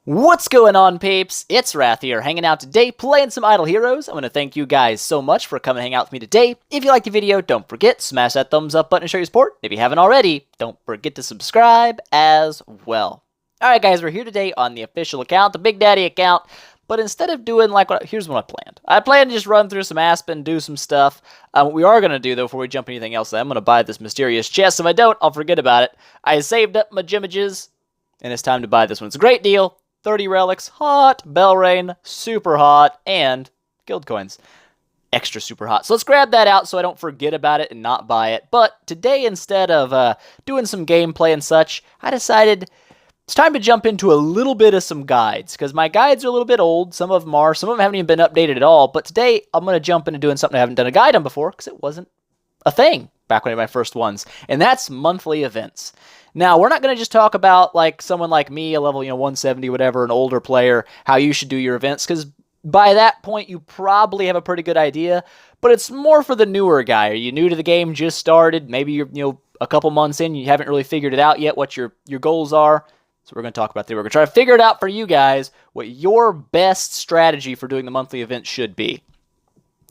What's going on, peeps? It's Wrath here, hanging out today, playing some Idle Heroes. I want to thank you guys so much for coming to hang out with me today. If you liked the video, don't forget, smash that thumbs up button to show your support. If you haven't already, don't forget to subscribe as well. Alright guys, we're here today on the official account, the Big Daddy account, but instead of doing here's what I planned. I planned to just run through some Aspen, do some stuff. What we are going to do, though, before we jump anything else, I'm going to buy this mysterious chest. If I don't, I'll forget about it. I saved up my gimages, and it's time to buy this one. It's a great deal. 30 relics, hot, Belrain, super hot, and guild coins, extra super hot. So let's grab that out so I don't forget about it and not buy it. But today, instead of doing some gameplay and such, I decided it's time to jump into a little bit of some guides, because my guides are a little bit old. Some of them haven't even been updated at all. But today, I'm going to jump into doing something I haven't done a guide on before, because it wasn't a thing back when I did my first ones, and that's monthly events. Now, we're not going to just talk about, like, someone like me, a level, 170, whatever, an older player, how you should do your events, because by that point, you probably have a pretty good idea, but it's more for the newer guy. Are you new to the game, just started, maybe you're, a couple months in, you haven't really figured it out yet, what your goals are? So we're going to talk about that. We're going to try to figure it out for you guys, what your best strategy for doing the monthly event should be.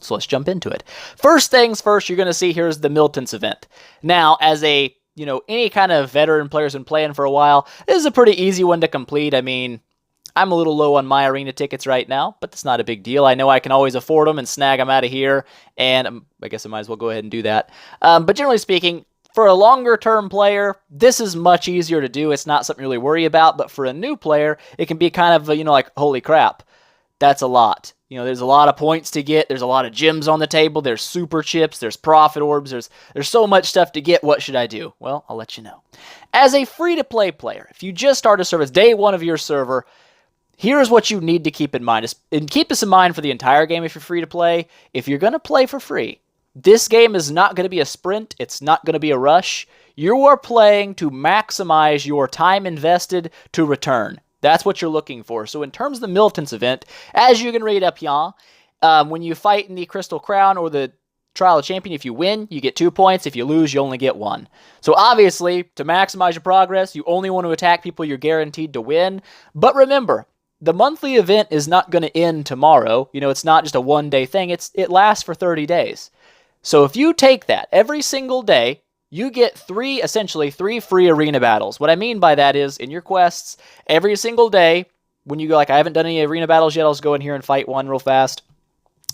So let's jump into it. First things first, you're going to see here is the Miltons event. Now, as a any kind of veteran player's been playing for a while, this is a pretty easy one to complete. I mean, I'm a little low on my arena tickets right now, but that's not a big deal. I know I can always afford them and snag them out of here, and I guess I might as well go ahead and do that. But generally speaking, for a longer-term player, this is much easier to do. It's not something you really worry about, but for a new player, it can be kind of, like, holy crap, that's a lot. There's a lot of points to get. There's a lot of gems on the table. There's super chips. There's profit orbs. There's so much stuff to get. What should I do? Well, I'll let you know. As a free-to-play player, if you just start a service, day one of your server, here's what you need to keep in mind. And keep this in mind for the entire game if you're free-to-play. If you're going to play for free, this game is not going to be a sprint. It's not going to be a rush. You are playing to maximize your time invested to return. That's what you're looking for. So in terms of the Miltons event, as you can read up here, when you fight in the Crystal Crown or the Trial of Champion, if you win, you get 2 points. If you lose, you only get 1. So obviously, to maximize your progress, you only want to attack people you're guaranteed to win. But remember, the monthly event is not going to end tomorrow. It's not just a one-day thing. It lasts for 30 days. So if you take that every single day, you get essentially three free arena battles. What I mean by that is, in your quests, every single day, when you go like, I haven't done any arena battles yet, I'll just go in here and fight one real fast.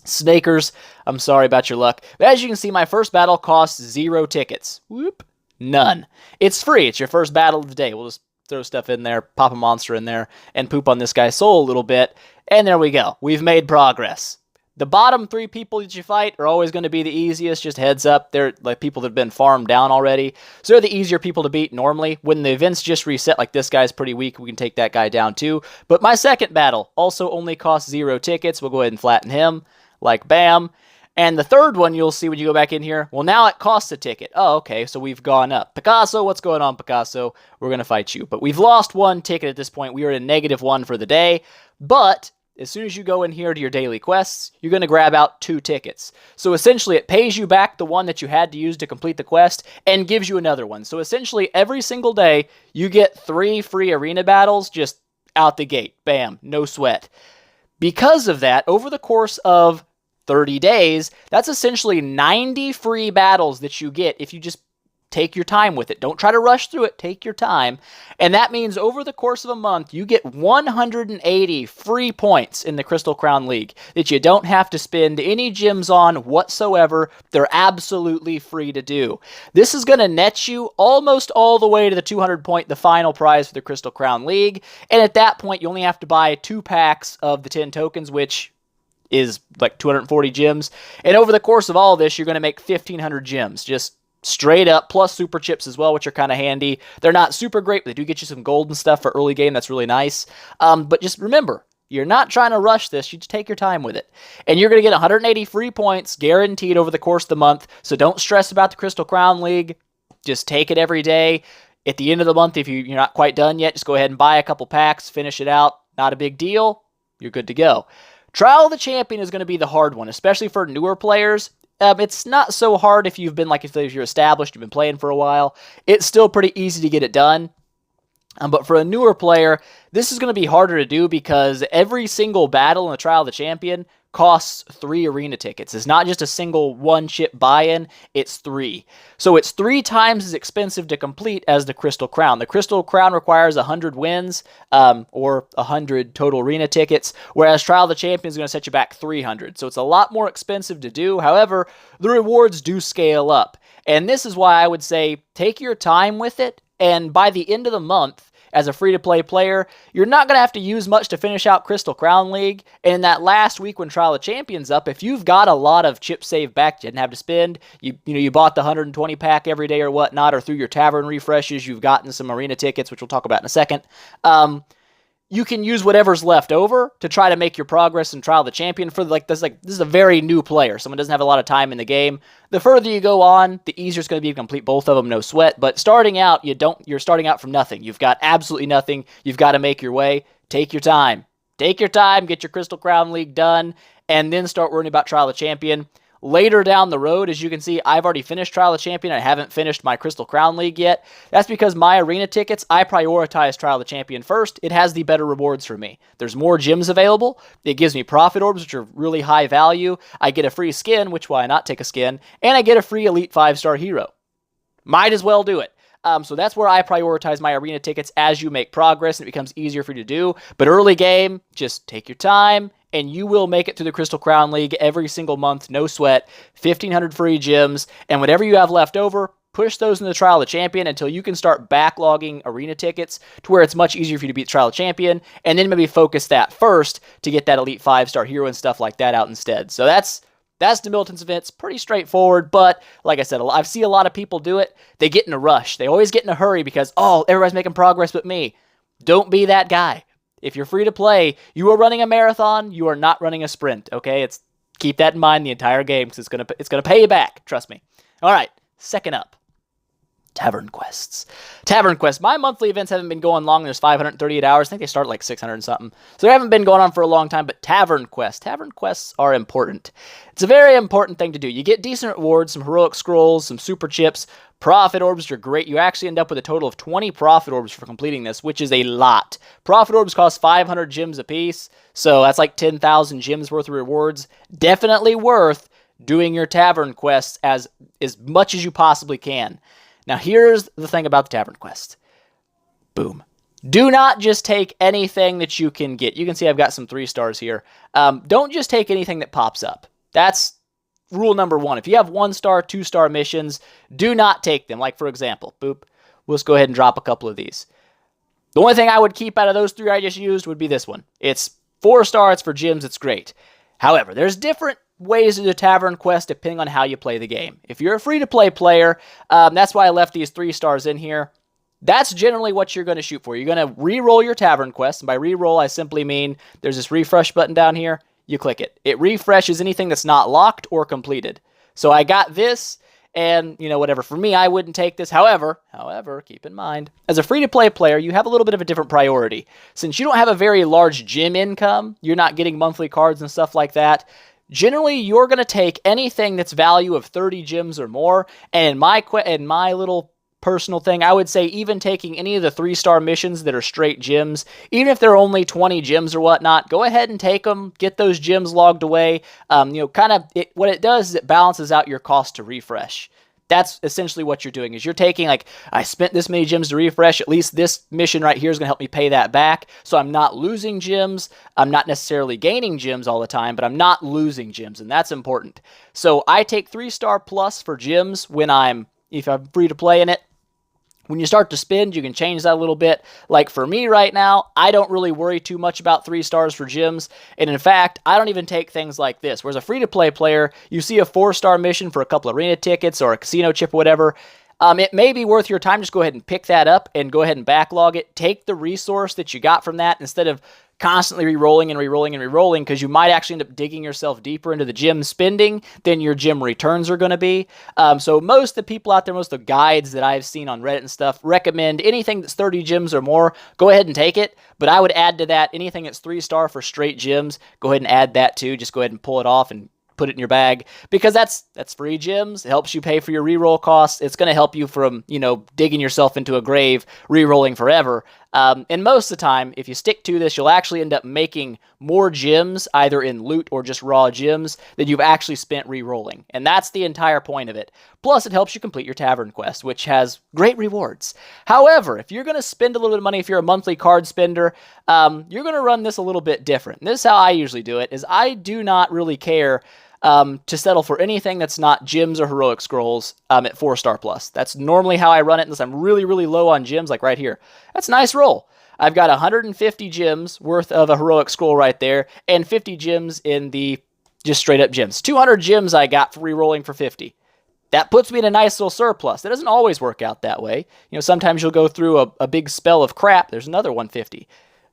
Snakers, I'm sorry about your luck. But as you can see, my first battle costs 0 tickets. Whoop, none. It's free. It's your first battle of the day. We'll just throw stuff in there, pop a monster in there, and poop on this guy's soul a little bit. And there we go. We've made progress. The bottom 3 people that you fight are always going to be the easiest, just heads up. They're like people that have been farmed down already. So they're the easier people to beat normally. When the events just reset, like this guy's pretty weak, we can take that guy down too. But my second battle also only costs 0 tickets. We'll go ahead and flatten him, like bam. And the third one you'll see when you go back in here, well, now it costs a ticket. Oh, okay, so we've gone up. Picasso, what's going on, Picasso? We're going to fight you. But we've lost 1 ticket at this point. We are at a -1 for the day. But as soon as you go in here to your daily quests, you're going to grab out 2 tickets. So essentially, it pays you back the one that you had to use to complete the quest and gives you another one. So essentially, every single day, you get 3 free arena battles just out the gate. Bam, no sweat. Because of that, over the course of 30 days, that's essentially 90 free battles that you get if you just take your time with it. Don't try to rush through it. Take your time. And that means over the course of a month, you get 180 free points in the Crystal Crown League that you don't have to spend any gems on whatsoever. They're absolutely free to do. This is going to net you almost all the way to the 200 point, the final prize for the Crystal Crown League. And at that point, you only have to buy 2 packs of the 10 tokens, which is like 240 gems. And over the course of all this, you're going to make 1,500 gems. Just straight up, plus super chips as well, which are kind of handy. They're not super great, but they do get you some gold and stuff for early game. That's really nice. But just remember, you're not trying to rush this. You just take your time with it. And you're going to get 180 free points guaranteed over the course of the month. So don't stress about the Crystal Crown League. Just take it every day. At the end of the month, if you're not quite done yet, just go ahead and buy a couple packs, finish it out. Not a big deal. You're good to go. Trial of the Champion is going to be the hard one, especially for newer players. It's not so hard if you've been, if you're established, you've been playing for a while. It's still pretty easy to get it done. But for a newer player, this is going to be harder to do because every single battle in the Trial of the Champion costs 3 arena tickets. It's not just a single one-chip buy-in, it's 3. So it's 3 times as expensive to complete as the Crystal Crown. The Crystal Crown requires 100 wins, or 100 total arena tickets, whereas Trial of the Champion is going to set you back 300. So it's a lot more expensive to do. However, the rewards do scale up. And this is why I would say take your time with it, and by the end of the month, as a free-to-play player, you're not going to have to use much to finish out Crystal Crown League. And in that last week when Trial of Champions up, if you've got a lot of chip save back, you didn't have to spend, you bought the 120 pack every day or whatnot, or through your tavern refreshes, you've gotten some arena tickets, which we'll talk about in a second. You can use whatever's left over to try to make your progress in Trial of the Champion. For this is a very new player. Someone doesn't have a lot of time in the game. The further you go on, the easier it's going to be to complete both of them, no sweat. But starting out, you're starting out from nothing. You've got absolutely nothing. You've got to make your way. Take your time. Take your time, get your Crystal Crown League done, and then start worrying about Trial of the Champion. Later down the road, as you can see, I've already finished Trial of the Champion. I haven't finished my Crystal Crown League yet. That's because my arena tickets, I prioritize Trial of the Champion first. It has the better rewards for me. There's more gems available. It gives me profit orbs, which are really high value. I get a free skin, which why not take a skin? And I get a free Elite 5-star hero. Might as well do it. So that's where I prioritize my arena tickets as you make progress, and it becomes easier for you to do. But early game, just take your time, and you will make it through the Crystal Crown League every single month, no sweat, 1,500 free gems, and whatever you have left over, push those in the Trial of the Champion until you can start backlogging arena tickets to where it's much easier for you to beat the Trial of the Champion, and then maybe focus that first to get that Elite 5-star hero and stuff like that out instead. So that's the Miltons event. It's pretty straightforward, but like I said, I've seen a lot of people do it. They get in a rush. They always get in a hurry because, everybody's making progress but me. Don't be that guy. If you're free to play, you are running a marathon, you are not running a sprint, okay? Keep that in mind the entire game because it's gonna pay you back, trust me. All right, second up. Tavern Quests. Tavern Quest. My monthly events haven't been going long. There's 538 hours. I think they start like 600 and something. So they haven't been going on for a long time, but Tavern Quest. Tavern Quests are important. It's a very important thing to do. You get decent rewards, some heroic scrolls, some super chips, profit orbs are great. You actually end up with a total of 20 profit orbs for completing this, which is a lot. Profit orbs cost 500 gems apiece, so that's like 10,000 gems worth of rewards. Definitely worth doing your Tavern Quests as much as you possibly can. Now, here's the thing about the Tavern Quest. Boom. Do not just take anything that you can get. You can see I've got some 3 stars here. Don't just take anything that pops up. That's rule number 1. If you have 1-star, 2-star missions, do not take them. Like, for example, boop, let's go ahead and drop a couple of these. The only thing I would keep out of those 3 I just used would be this one. It's 4-star, it's for gems, it's great. However, there's different ways to do Tavern Quest depending on how you play the game. If you're a free-to-play player, that's why I left these 3 stars in here. That's generally what you're going to shoot for. You're going to re-roll your Tavern Quest. And by re-roll, I simply mean there's this refresh button down here. You click it. It refreshes anything that's not locked or completed. So I got this, and, whatever. For me, I wouldn't take this. However, keep in mind, as a free-to-play player, you have a little bit of a different priority. Since you don't have a very large gym income, you're not getting monthly cards and stuff like that, generally, you're going to take anything that's value of 30 gems or more, and in my little personal thing, I would say even taking any of the 3-star missions that are straight gems, even if they're only 20 gems or whatnot, go ahead and take them, get those gems logged away. What it does is it balances out your cost to refresh. That's essentially what you're doing, is you're taking, I spent this many gems to refresh, at least this mission right here is going to help me pay that back, so I'm not losing gems, I'm not necessarily gaining gems all the time, but I'm not losing gems, and that's important. So I take 3-star plus for gems if I'm free to play in it. When you start to spend, you can change that a little bit. Like for me right now, I don't really worry too much about 3 stars for gems. And in fact, I don't even take things like this. Whereas a free-to-play player, you see a 4-star mission for a couple of arena tickets or a casino chip or whatever. It may be worth your time. Just go ahead and pick that up and go ahead and backlog it. Take the resource that you got from that instead of constantly re-rolling and re-rolling and re-rolling, because you might actually end up digging yourself deeper into the gem spending than your gem returns are going to be. So most of the people out there, most of the guides that I've seen on Reddit and stuff, recommend anything that's 30 gems or more, go ahead and take it. But I would add to that anything that's 3-star for straight gems, go ahead and add that too. Just go ahead and pull it off and put it in your bag, because that's free gems. It helps you pay for your reroll costs. It's going to help you from, digging yourself into a grave, rerolling forever. And most of the time, if you stick to this, you'll actually end up making more gems, either in loot or just raw gems, than you've actually spent re-rolling. And that's the entire point of it. Plus, it helps you complete your Tavern Quest, which has great rewards. However, if you're going to spend a little bit of money, if you're a monthly card spender, you're going to run this a little bit different. And this is how I usually do it, is I do not really care to settle for anything that's not gems or heroic scrolls at 4-star plus. That's normally how I run it, unless I'm really, really low on gems, like right here. That's a nice roll. I've got 150 gems worth of a heroic scroll right there, and 50 gems in the just straight up gems. 200 gems I got for re-rolling for 50. That puts me in a nice little surplus. That doesn't always work out that way. Sometimes you'll go through a big spell of crap. There's another 150.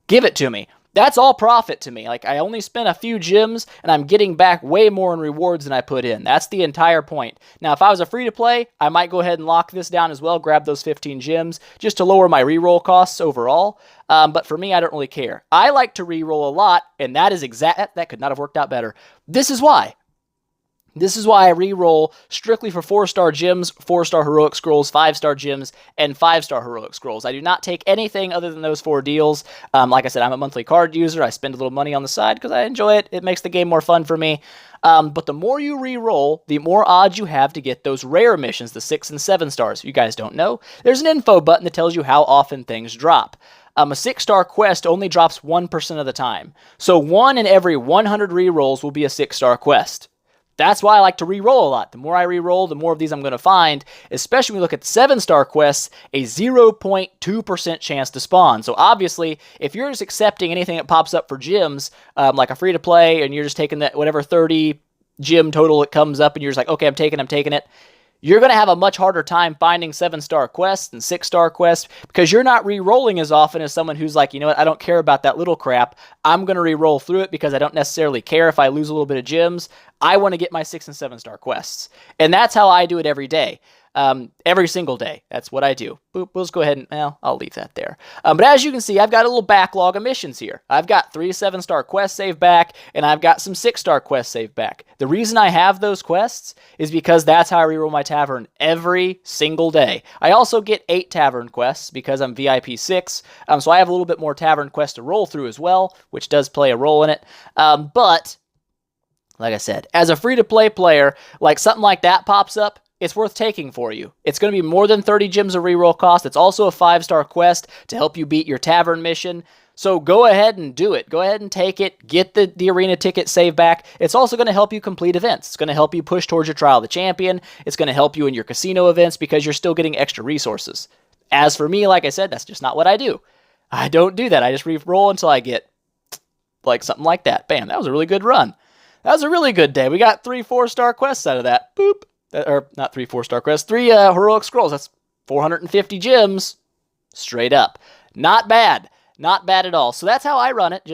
Give it to me. That's all profit to me. Like, I only spent a few gems, and I'm getting back way more in rewards than I put in. That's the entire point. Now, if I was a free-to-play, I might go ahead and lock this down as well, grab those 15 gems, just to lower my reroll costs overall. But for me, I don't really care. I like to reroll a lot, and that is that could not have worked out better. This is why. This is why I re-roll strictly for 4-star gems, 4-star heroic scrolls, 5-star gems, and 5-star heroic scrolls. I do not take anything other than those 4 deals. Like I said, I'm a monthly card user. I spend a little money on the side because I enjoy it. It makes the game more fun for me. But the more you re-roll, the more odds you have to get those rare missions, the 6 and 7 stars. If you guys don't know, there's an info button that tells you how often things drop. A 6-star quest only drops 1% of the time. So 1 in every 100 re-rolls will be a 6-star quest. That's why I like to re-roll a lot. The more I re-roll, the more of these I'm going to find, especially when we look at 7-star quests, a 0.2% chance to spawn. So obviously, if you're just accepting anything that pops up for gems, like a free-to-play, and you're just taking that whatever 30 gem total it comes up, and you're just like, okay, I'm taking it, you're going to have a much harder time finding 7-star quests and 6-star quests, because you're not re-rolling as often as someone who's like, you know what, I don't care about that little crap. I'm going to re-roll through it because I don't necessarily care if I lose a little bit of gems. I want to get my 6 and 7-star quests. And that's how I do it every day. Every single day. That's what I do. Boop, we'll just go ahead and, I'll leave that there. But as you can see, I've got a little backlog of missions here. I've got 3 7-star quests saved back, and I've got some 6-star quests saved back. The reason I have those quests is because that's how I reroll my tavern every single day. I also get 8 tavern quests because I'm VIP 6, so I have a little bit more tavern quests to roll through as well, which does play a role in it. But, like I said, as a free-to-play player, like something like that pops up, it's worth taking for you. It's going to be more than 30 gems of reroll cost. It's also a 5-star quest to help you beat your tavern mission. So go ahead and do it. Go ahead and take it. Get the arena ticket saved back. It's also going to help you complete events. It's going to help you push towards your Trial of the Champion. It's going to help you in your casino events because you're still getting extra resources. As for me, like I said, that's just not what I do. I don't do that. I just reroll until I get like something like that. Bam, that was a really good run. That was a really good day. We got 3 4-star quests out of that. Boop. Or not 3 4-star quests, 3 heroic scrolls. That's 450 gems straight up. Not bad. Not bad at all. So that's how I run it.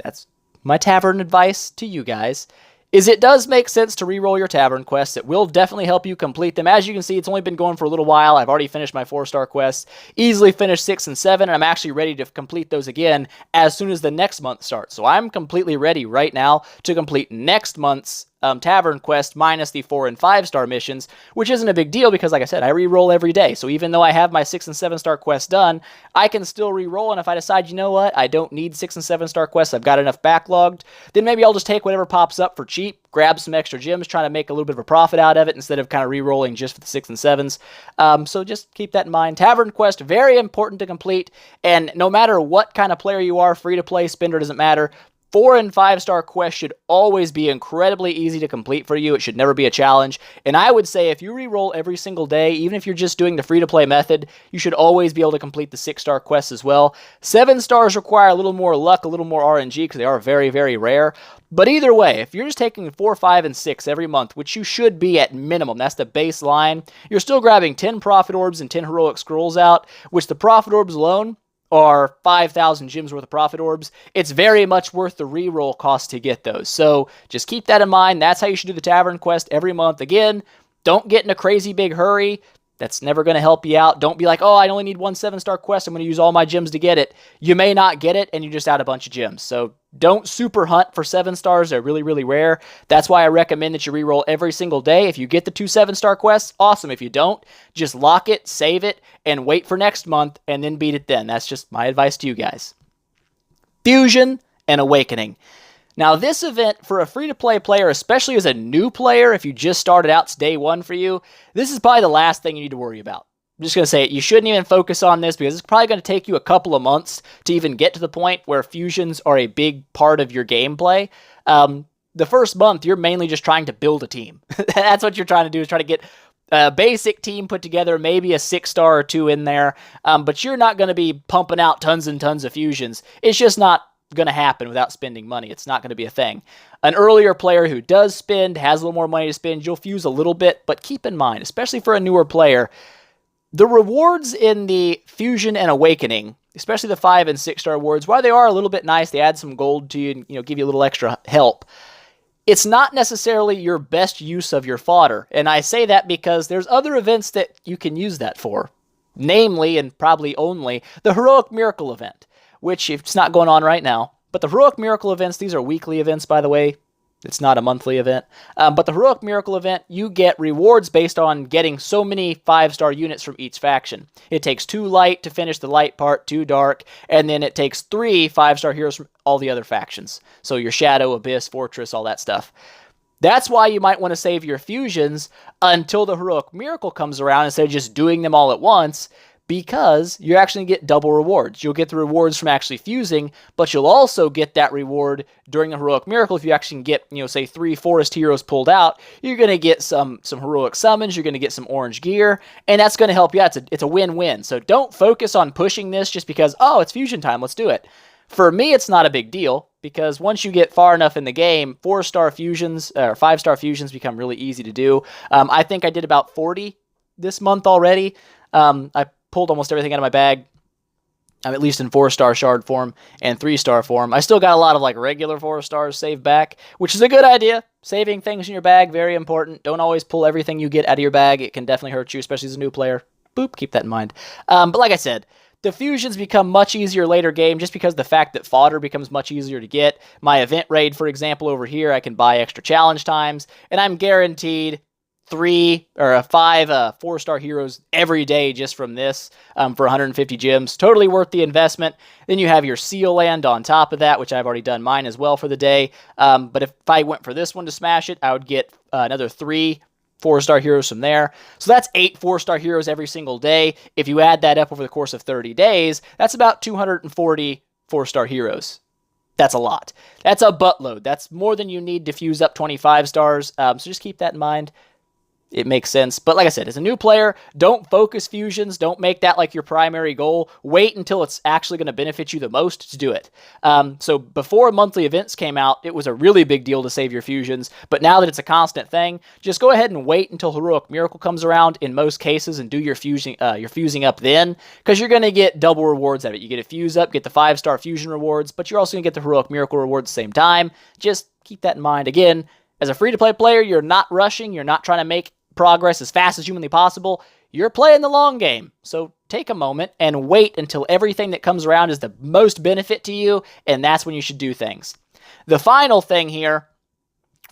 That's my tavern advice to you guys. Is it does make sense to reroll your tavern quests. It will definitely help you complete them. As you can see, it's only been going for a little while. I've already finished my 4-star quests. Easily finished 6 and 7, and I'm actually ready to complete those again as soon as the next month starts. So I'm completely ready right now to complete next month's Tavern Quest minus the 4 and 5-star missions, which isn't a big deal because, like I said, I re-roll every day. So even though I have my 6 and 7-star quests done, I can still re-roll, and if I decide, you know what, I don't need 6 and 7-star quests, I've got enough backlogged, then maybe I'll just take whatever pops up for cheap, grab some extra gems, trying to make a little bit of a profit out of it instead of kind of re-rolling just for the 6 and 7s. So just keep that in mind. Tavern Quest, very important to complete, and no matter what kind of player you are, free-to-play, spender, doesn't matter, 4 and 5-star quests should always be incredibly easy to complete for you. It should never be a challenge. And I would say if you re-roll every single day, even if you're just doing the free-to-play method, you should always be able to complete the 6-star quests as well. 7 stars require a little more luck, a little more RNG, because they are very, very rare. But either way, if you're just taking 4, 5, and 6 every month, which you should be at minimum, that's the baseline, you're still grabbing 10 Prophet Orbs and 10 Heroic Scrolls out, which the Prophet Orbs alone are 5,000 gems worth of Prophet Orbs. It's very much worth the reroll cost to get those. So just keep that in mind. That's how you should do the Tavern Quest every month. Again, don't get in a crazy big hurry. That's never going to help you out. Don't be like, oh, I only need 1 7-star quest. I'm going to use all my gems to get it. You may not get it, and you're just out a bunch of gems. So Don't super hunt for 7 stars. They're really, really rare. That's why I recommend that you reroll every single day. If you get the 2 7-star quests, awesome. If you don't, just lock it, save it, and wait for next month, and then beat it then. That's just my advice to you guys. Fusion and Awakening. Now, this event, for a free-to-play player, especially as a new player, if you just started out, it's day 1 for you, this is probably the last thing you need to worry about. I'm just going to say it. You shouldn't even focus on this because it's probably going to take you a couple of months to even get to the point where fusions are a big part of your gameplay. The first month, you're mainly just trying to build a team. That's what you're trying to do, is try to get a basic team put together, maybe a 6-star or 2 in there, but you're not going to be pumping out tons and tons of fusions. It's just not going to happen without spending money. It's not going to be a thing. An earlier player who does spend, has a little more money to spend, you'll fuse a little bit, but keep in mind, especially for a newer player, the rewards in the Fusion and Awakening, especially the 5 and 6-star rewards, while they are a little bit nice, they add some gold to you and give you a little extra help. It's not necessarily your best use of your fodder, and I say that because there's other events that you can use that for. Namely, and probably only, the Heroic Miracle event, which it's not going on right now. But the Heroic Miracle events, these are weekly events, by the way. It's not a monthly event. But the Heroic Miracle event, you get rewards based on getting so many 5-star units from each faction. It takes 2 light to finish the light part, 2 dark, and then it takes 3 5-star heroes from all the other factions. So your Shadow, Abyss, Fortress, all that stuff. That's why you might want to save your fusions until the Heroic Miracle comes around instead of just doing them all at once, because you're actually going to get double rewards. You'll get the rewards from actually fusing, but you'll also get that reward during the Heroic Miracle. If you actually can get, say 3 forest heroes pulled out, you're going to get some heroic summons, you're going to get some orange gear, and that's going to help you out. It's a win-win. So don't focus on pushing this just because, oh, it's fusion time, let's do it. For me, it's not a big deal, because once you get far enough in the game, 4-star fusions, or 5-star fusions become really easy to do. I think I did about 40 this month already. I pulled almost everything out of my bag. I'm at least in 4-star shard form and 3-star form. I still got a lot of regular 4 stars saved back, which is a good idea. Saving things in your bag, very important. Don't always pull everything you get out of your bag. It can definitely hurt you, especially as a new player. Boop, keep that in mind. But like I said, the fusions become much easier later game just because the fact that fodder becomes much easier to get. My event raid, for example, over here, I can buy extra challenge times, and I'm guaranteed 3 or 5 4-star heroes every day just from this for 150 gems. Totally worth the investment. Then you have your seal land on top of that, which I've already done mine as well for the day. But if I went for this one to smash it, I would get another 3 4-star heroes from there. So that's 8 4-star heroes every single day. If you add that up over the course of 30 days, that's about 240 4-star heroes. That's a lot. That's a buttload. That's more than you need to fuse up 25 stars. So just keep that in mind. It makes sense. But like I said, as a new player, don't focus fusions. Don't make that like your primary goal. Wait until it's actually going to benefit you the most to do it. So before monthly events came out, it was a really big deal to save your fusions. But now that it's a constant thing, just go ahead and wait until Heroic Miracle comes around in most cases and do your fusing up then, because you're going to get double rewards out of it. You get a fuse up, get the 5-star fusion rewards, but you're also going to get the Heroic Miracle rewards at the same time. Just keep that in mind. Again, as a free-to-play player, you're not rushing. You're not trying to make progress as fast as humanly possible. You're playing the long game. So take a moment and wait until everything that comes around is the most benefit to you, and that's when you should do things. The final thing here,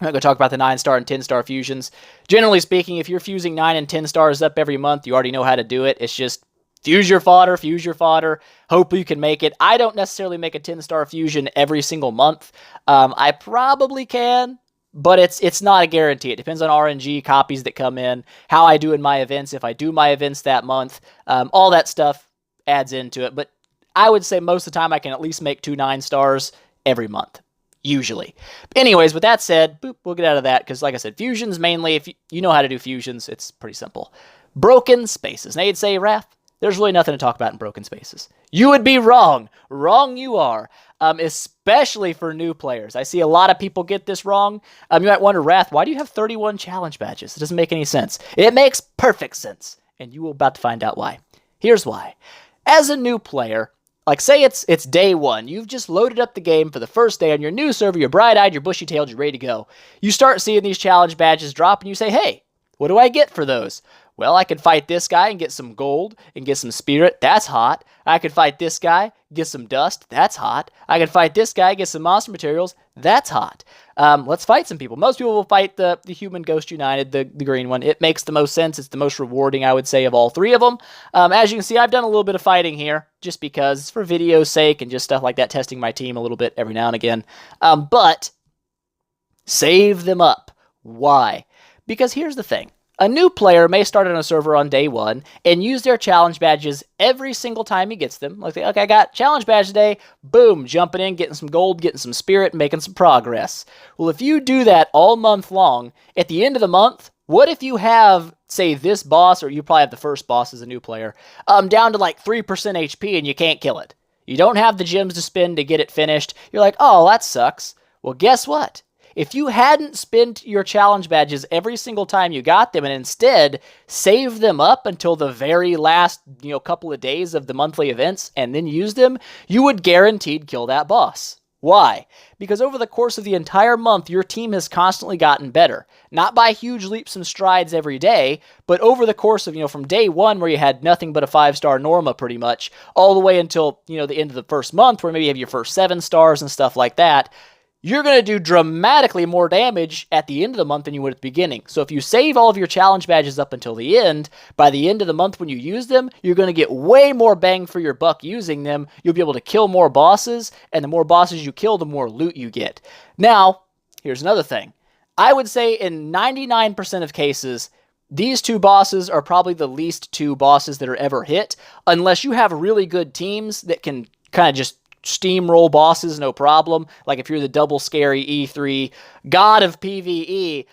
I'm going to talk about the 9-star and 10-star fusions. Generally speaking, if you're fusing 9 and 10 stars up every month, you already know how to do it. It's just fuse your fodder, hope you can make it. I don't necessarily make a 10-star fusion every single month. I probably can, but it's not a guarantee. It depends on RNG, copies that come in, how I do in my events, if I do my events that month. All that stuff adds into it. But I would say most of the time I can at least make 2 9-stars every month, usually. Anyways, with that said, boop, we'll get out of that because, like I said, fusions mainly, if you know how to do fusions, it's pretty simple. Broken spaces. Now you'd say, Raph, there's really nothing to talk about in broken spaces. You would be wrong. Wrong you are. Especially for new players. I see a lot of people get this wrong. You might wonder, Wrath, why do you have 31 challenge badges? It doesn't make any sense. It makes perfect sense, and you will about to find out why. Here's why. As a new player, like say it's day 1, you've just loaded up the game for the first day on your new server, you're bright-eyed, you're bushy-tailed, you're ready to go. You start seeing these challenge badges drop, and you say, hey, what do I get for those? Well, I could fight this guy and get some gold and get some spirit. That's hot. I could fight this guy, get some dust. That's hot. I could fight this guy, get some monster materials. That's hot. Let's fight some people. Most people will fight the human Ghost United, the green one. It makes the most sense. It's the most rewarding, I would say, of all three of them. As you can see, I've done a little bit of fighting here just because for video's sake and just stuff like that, testing my team a little bit every now and again. But save them up. Why? Because here's the thing. A new player may start on a server on day one and use their challenge badges every single time he gets them. Like, okay, I got challenge badge today. Boom, jumping in, getting some gold, getting some spirit, making some progress. Well, if you do that all month long, at the end of the month, what if you have, say, this boss, or you probably have the first boss as a new player, down to like 3% HP and you can't kill it? You don't have the gems to spend to get it finished. You're like, oh, that sucks. Well, guess what? If you hadn't spent your challenge badges every single time you got them and instead saved them up until the very last, couple of days of the monthly events and then used them, you would guaranteed kill that boss. Why? Because over the course of the entire month, your team has constantly gotten better. Not by huge leaps and strides every day, but over the course of, from day one where you had nothing but a 5-star Norma pretty much, all the way until, the end of the first month where maybe you have your first 7 stars and stuff like that, you're going to do dramatically more damage at the end of the month than you would at the beginning. So if you save all of your challenge badges up until the end, by the end of the month when you use them, you're going to get way more bang for your buck using them. You'll be able to kill more bosses, and the more bosses you kill, the more loot you get. Now, here's another thing. I would say in 99% of cases, these two bosses are probably the least two bosses that are ever hit, unless you have really good teams that can kind of just steamroll bosses, no problem. Like if you're the double scary E3 god of PvE,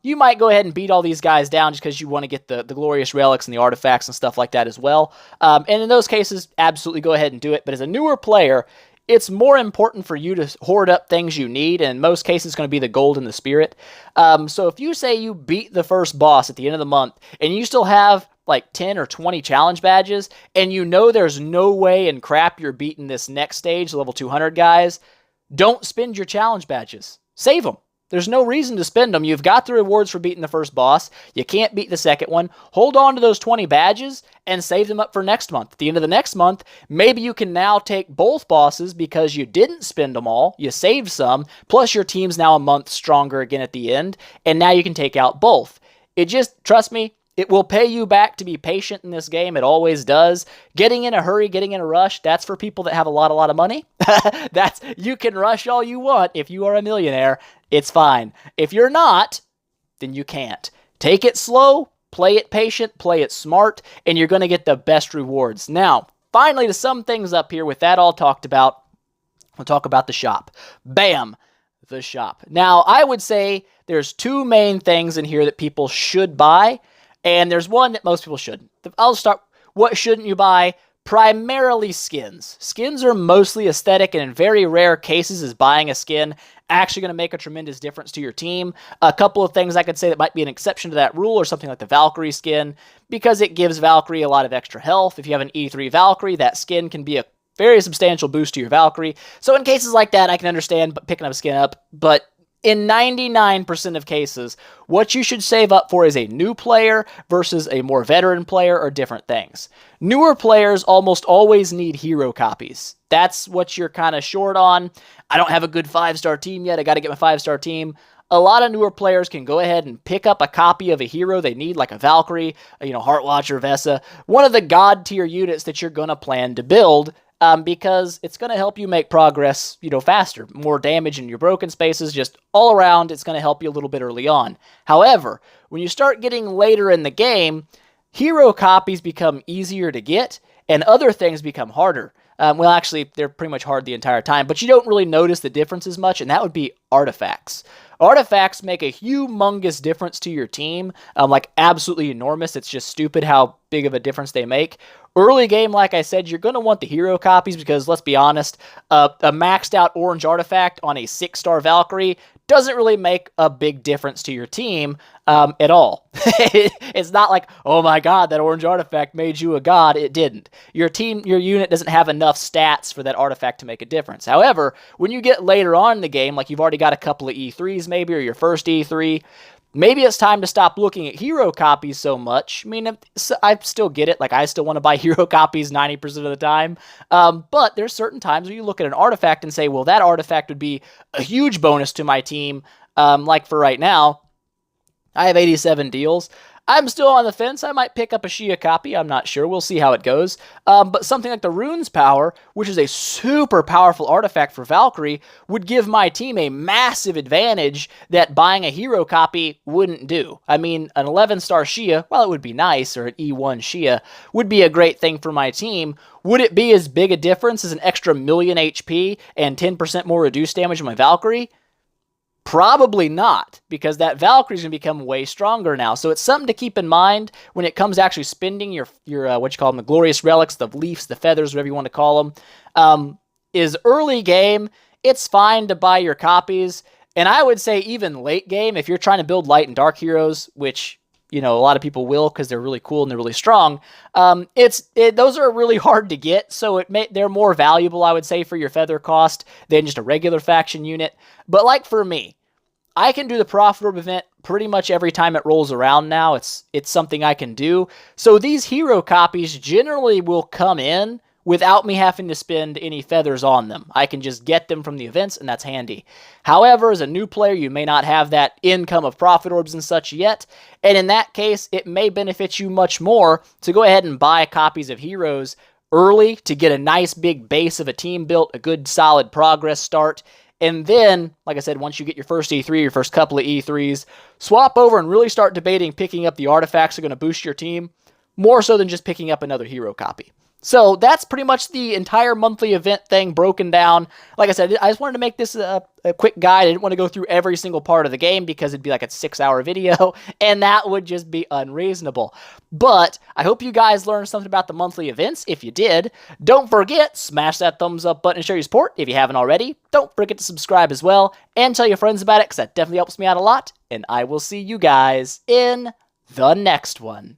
you might go ahead and beat all these guys down just because you want to get the glorious relics and the artifacts and stuff like that as well. And in those cases, absolutely go ahead and do it. But as a newer player, it's more important for you to hoard up things you need, and in most cases, it's going to be the gold and the spirit. So if you say you beat the first boss at the end of the month, and you still have like 10 or 20 challenge badges, and there's no way in crap you're beating this next stage, level 200 guys, don't spend your challenge badges. Save them. There's no reason to spend them. You've got the rewards for beating the first boss. You can't beat the second one. Hold on to those 20 badges and save them up for next month. At the end of the next month, maybe you can now take both bosses because you didn't spend them all. You saved some, plus your team's now a month stronger again at the end, and now you can take out both. Trust me, it will pay you back to be patient in this game. It always does. Getting in a hurry, getting in a rush, that's for people that have a lot of money. You can rush all you want if you are a millionaire. It's fine. If you're not, then you can't. Take it slow, play it patient, play it smart, and you're going to get the best rewards. Now, finally, to sum things up here, with that all talked about, we'll talk about the shop. Bam! The shop. Now, I would say there's two main things in here that people should buy, and there's one that most people shouldn't. I'll start. What shouldn't you buy? Primarily skins. Skins are mostly aesthetic, and in very rare cases is buying a skin actually going to make a tremendous difference to your team. A couple of things I could say that might be an exception to that rule are something like the Valkyrie skin, because it gives Valkyrie a lot of extra health. If you have an E3 Valkyrie, that skin can be a very substantial boost to your Valkyrie. So in cases like that, I can understand picking up a skin up, but in 99% of cases, what you should save up for is a new player versus a more veteran player or different things. Newer players almost always need hero copies. That's what you're kind of short on. I don't have a good 5-star team yet. I got to get my 5-star team. A lot of newer players can go ahead and pick up a copy of a hero they need, like a Valkyrie, Heartwatcher, Vesa, one of the god tier units that you're going to plan to build. Because it's going to help you make progress, faster. More damage in your broken spaces, just all around, it's going to help you a little bit early on. However, when you start getting later in the game, hero copies become easier to get, and other things become harder. Actually, they're pretty much hard the entire time, but you don't really notice the difference as much, and that would be artifacts. Artifacts make a humongous difference to your team, absolutely enormous. It's just stupid how big of a difference they make. Early game, like I said, you're going to want the hero copies because, let's be honest, a maxed out orange artifact on a 6-star Valkyrie doesn't really make a big difference to your team at all. It's not like, oh my god, that orange artifact made you a god. It didn't. Your unit doesn't have enough stats for that artifact to make a difference. However, when you get later on in the game, like you've already got a couple of E3s maybe, or your first E3, maybe it's time to stop looking at hero copies so much. I mean, I still get it. Like, I still want to buy hero copies 90% of the time. But there's certain times where you look at an artifact and say, well, that artifact would be a huge bonus to my team. Like for right now, I have 87 deals. I'm still on the fence. I might pick up a Shia copy. I'm not sure. We'll see how it goes. But something like the Rune's Power, which is a super powerful artifact for Valkyrie, would give my team a massive advantage that buying a hero copy wouldn't do. I mean, an 11-star Shia, while it would be nice, or an E1 Shia, would be a great thing for my team. Would it be as big a difference as an extra million HP and 10% more reduced damage on my Valkyrie? Probably not, because that Valkyrie's going to become way stronger now. So it's something to keep in mind when it comes to actually spending your what you call them, the glorious relics, the leaves, the feathers, whatever you want to call them. Is early game, it's fine to buy your copies. And I would say even late game, if you're trying to build light and dark heroes, which, you know, a lot of people will because they're really cool and they're really strong, those are really hard to get, so they're more valuable, I would say, for your feather cost than just a regular faction unit. But like for me, I can do the Prophet Orb event pretty much every time it rolls around now. It's something I can do. So these hero copies generally will come in without me having to spend any feathers on them. I can just get them from the events, and that's handy. However, as a new player, you may not have that income of Prophet Orbs and such yet, and in that case, it may benefit you much more to go ahead and buy copies of heroes early to get a nice big base of a team built, a good solid progress start. And then, like I said, once you get your first E3, your first couple of E3s, swap over and really start debating picking up the artifacts that are going to boost your team, more so than just picking up another hero copy. So that's pretty much the entire monthly event thing broken down. Like I said, I just wanted to make this a quick guide. I didn't want to go through every single part of the game because it'd be like a 6-hour video, and that would just be unreasonable. But I hope you guys learned something about the monthly events. If you did, don't forget, smash that thumbs up button and show your support. If you haven't already, don't forget to subscribe as well, and tell your friends about it because that definitely helps me out a lot. And I will see you guys in the next one.